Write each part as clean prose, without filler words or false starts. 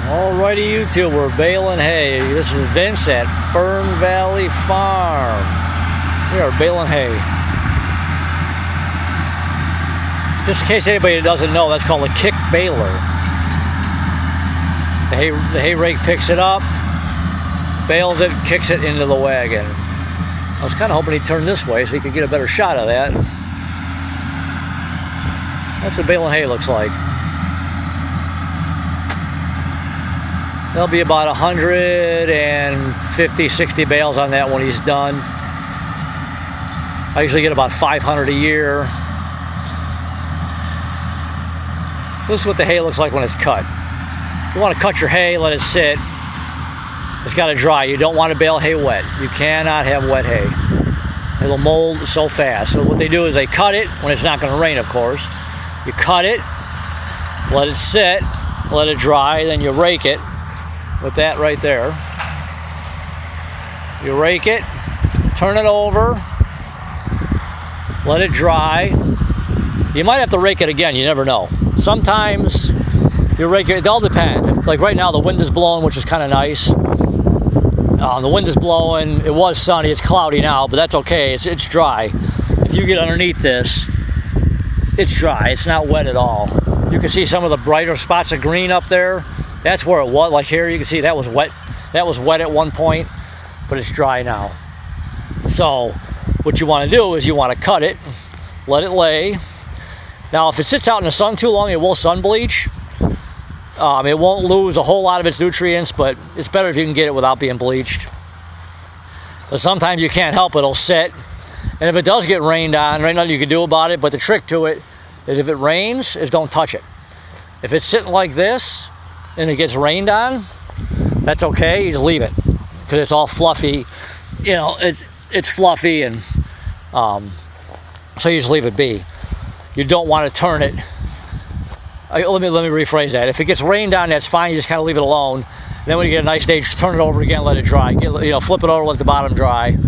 Alrighty, YouTube, we're baling hay. This is Vince at Fern Valley Farm. We are baling hay. Just in case anybody doesn't know, that's called a kick baler. The hay rake picks it up, bales it, kicks it into the wagon. I was kind of hoping he'd turn this way so he could get a better shot of that. That's what baling hay looks like. There'll be about 150, 60 bales on that when he's done. I usually get about 500 a year. This is what the hay looks like when it's cut. You want to cut your hay, let it sit. It's got to dry. You don't want to bale hay wet. You cannot have wet hay. It'll mold so fast. So what they do is they cut it when it's not going to rain, of course. You cut it, let it sit, let it dry, then you rake it. With that right there, you rake it, turn it over, let it dry. You might have to rake it again, you never know. Sometimes you rake it all depends. Like right now the wind is blowing, which is kind of nice. The wind is blowing, it was sunny, it's cloudy now, but that's okay, it's dry. If you get underneath this, it's dry, it's not wet at all. You can see some of the brighter spots of green up there. That's where it was. Like here, you can see that was wet. That was wet at one point, but it's dry now. So what you want to do is you want to cut it, let it lay. Now, if it sits out in the sun too long, it will sun bleach. It won't lose a whole lot of its nutrients, but it's better if you can get it without being bleached. But sometimes you can't help it. It'll sit. And if it does get rained on, there's nothing you can do about it, but the trick to it is if it rains, is don't touch it. If it's sitting like this, and it gets rained on, that's okay, you just leave it because it's all fluffy, you know, it's fluffy, and so you just leave it be. You don't want to turn it. Let me rephrase that. If it gets rained on, that's fine, you just kind of leave it alone. Then when you get a nice day, just turn it over again, let it dry. Flip it over, let the bottom dry,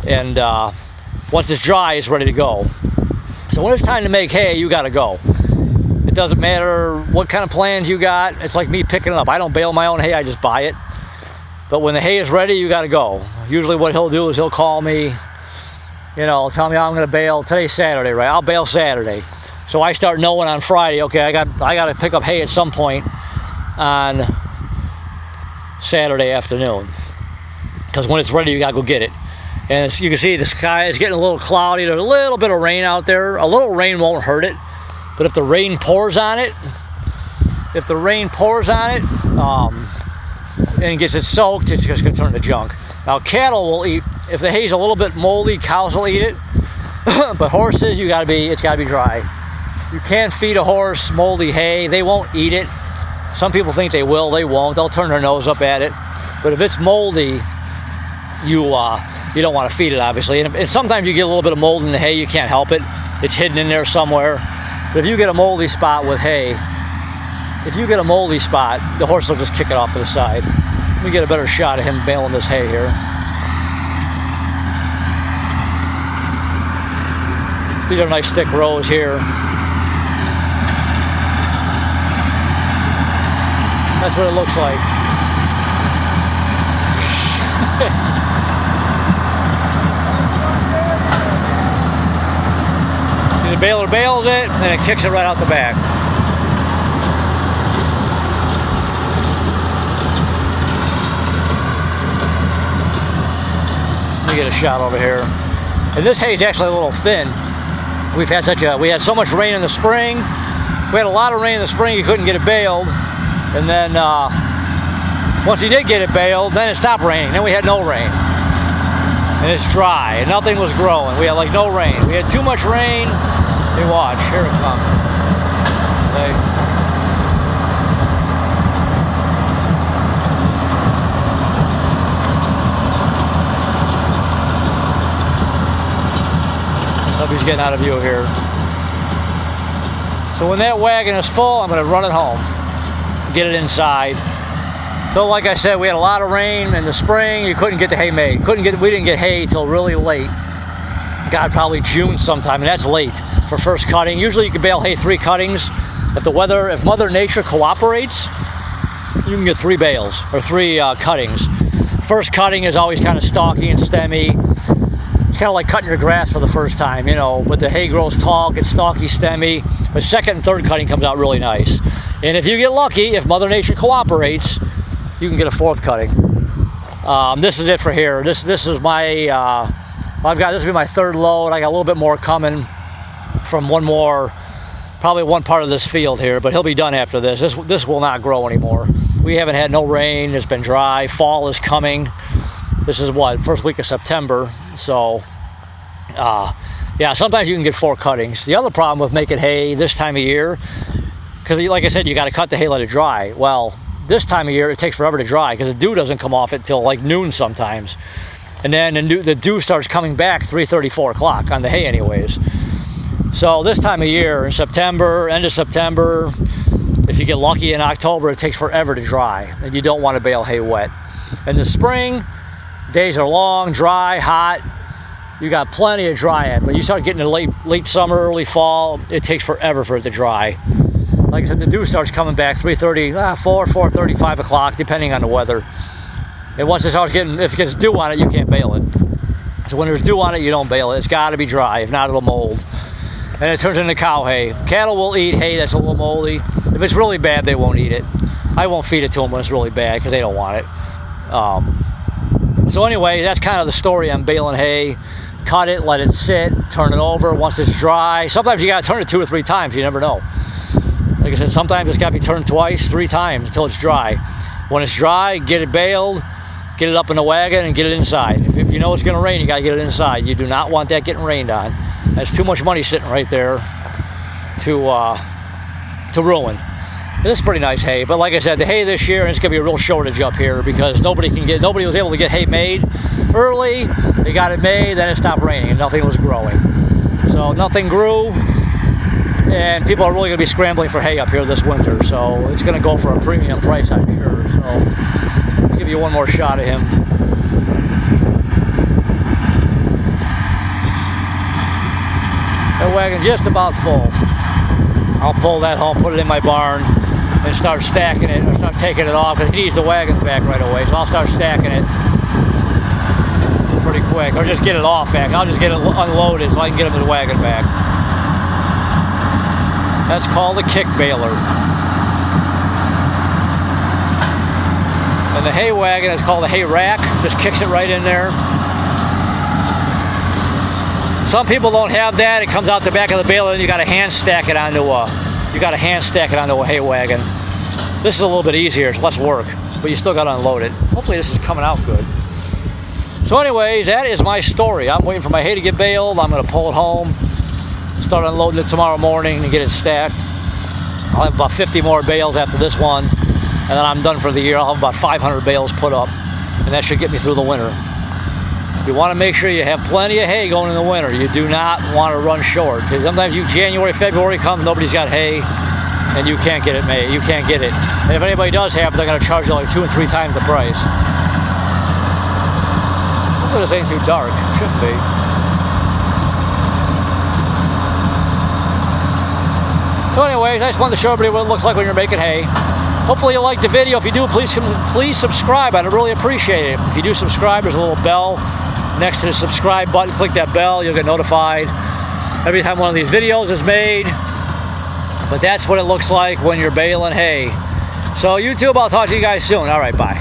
and once it's dry, it's ready to go. So when it's time to make hay, you got to go. It doesn't matter what kind of plans you got. It's like me picking it up. I don't bale my own hay, I just buy it. But when the hay is ready, you got to go. Usually what he'll do is he'll call me, tell me I'm going to bale. Today's Saturday, right? I'll bale Saturday. So I start knowing on Friday, okay, I got to pick up hay at some point on Saturday afternoon. Because when it's ready, you got to go get it. And you can see the sky is getting a little cloudy. There's a little bit of rain out there. A little rain won't hurt it. But if the rain pours on it, and gets it soaked, it's just going to turn to junk. Now cattle will eat, if the hay's a little bit moldy, cows will eat it. But horses, it's got to be dry. You can't feed a horse moldy hay. They won't eat it. Some people think they will, they won't. They'll turn their nose up at it. But if it's moldy, you don't want to feed it, obviously. And sometimes you get a little bit of mold in the hay, you can't help it. It's hidden in there somewhere. But if you get a moldy spot with hay, the horse will just kick it off to the side. Let me get a better shot of him baling this hay here. These are nice thick rows here. That's what it looks like. The baler bales it, and it kicks it right out the back. Let me get a shot over here. And this hay is actually a little thin. We had so much rain in the spring. We had a lot of rain in the spring, you couldn't get it baled. And then once you did get it baled, then it stopped raining. Then we had no rain. And it's dry, and nothing was growing. We had no rain. We had too much rain. Hey, watch, here it comes. Okay. Hope he's getting out of view here. So when that wagon is full, I'm going to run it home, get it inside. So like I said, we had a lot of rain in the spring. You couldn't get the hay made. We didn't get hay till really late. God, probably June sometime, and that's late for first cutting. Usually you can bale hay 3 cuttings. If Mother Nature cooperates, you can get 3 bales or 3 cuttings. First cutting is always kind of stalky and stemmy. It's kind of like cutting your grass for the first time, you know, but the hay grows tall, gets stalky, stemmy. But second and third cutting comes out really nice. And if you get lucky, if Mother Nature cooperates, you can get a 4th cutting. This is it for here. This is my, this will be my 3rd load. I got a little bit more coming from probably one part of this field here, but he'll be done after this. This will not grow anymore. We haven't had no rain. It's been dry. Fall is coming. This is first week of September. So, yeah, sometimes you can get 4 cuttings. The other problem with making hay this time of year, because like I said, you got to cut the hay, let it dry. Well, this time of year, it takes forever to dry because the dew doesn't come off it till like noon sometimes. And then the dew starts coming back 3:30, 4 o'clock on the hay anyways. So this time of year, in September, end of September, if you get lucky in October, it takes forever to dry. And you don't want to bale hay wet. In the spring, days are long, dry, hot. You got plenty of drying. But you start getting to late summer, early fall, it takes forever for it to dry. Like I said, the dew starts coming back 3:30, 4, 4:30, 5 o'clock, depending on the weather. And once it starts if it gets dew on it, you can't bale it. So when there's dew on it, you don't bale it. It's got to be dry. If not, it'll mold. And it turns into cow hay. Cattle will eat hay that's a little moldy. If it's really bad, they won't eat it. I won't feed it to them when it's really bad because they don't want it. So anyway, that's kind of the story on baling hay. Cut it, let it sit, turn it over once it's dry. Sometimes you got to turn it 2 or 3 times. You never know. Like I said, sometimes it's got to be turned twice, 3 times until it's dry. When it's dry, get it baled, get it up in the wagon, and get it inside. If you know it's going to rain, you got to get it inside. You do not want that getting rained on. That's too much money sitting right there to ruin. This is pretty nice hay, but like I said, the hay this year, and it's going to be a real shortage up here because nobody was able to get hay made early. They got it made, then it stopped raining, and nothing was growing. So nothing grew, and people are really going to be scrambling for hay up here this winter. So it's going to go for a premium price, I'm sure. So I'll give you one more shot of him. That wagon just about full. I'll pull that home, put it in my barn, and start stacking it, or start taking it off, because he needs the wagons back right away. So I'll start stacking it pretty quick, or just get it off back. I'll just get it unloaded so I can get him to the wagon back. That's called a kick baler. And the hay wagon is called a hay rack. Just kicks it right in there. Some people don't have that. It comes out the back of the baler, and you got to hand stack it onto a hay wagon. This is a little bit easier. It's less work, but you still got to unload it. Hopefully this is coming out good. So anyways, that is my story. I'm waiting for my hay to get baled. I'm going to pull it home, start unloading it tomorrow morning and get it stacked. I'll have about 50 more bales after this one, and then I'm done for the year. I'll have about 500 bales put up, and that should get me through the winter. You want to make sure you have plenty of hay going in the winter. You do not want to run short, because sometimes January, February comes, nobody's got hay, and you can't get it made. You can't get it. And if anybody does have it, they're going to charge you like 2 and 3 times the price. Hopefully this ain't too dark. Shouldn't be. So anyways, I just wanted to show everybody what it looks like when you're making hay. Hopefully you liked the video. If you do, please subscribe. I'd really appreciate it. If you do subscribe, there's a little bell next to the subscribe button. Click that bell. You'll get notified every time one of these videos is made. But that's what it looks like when you're baling hay. So YouTube, I'll talk to you guys soon. All right, bye.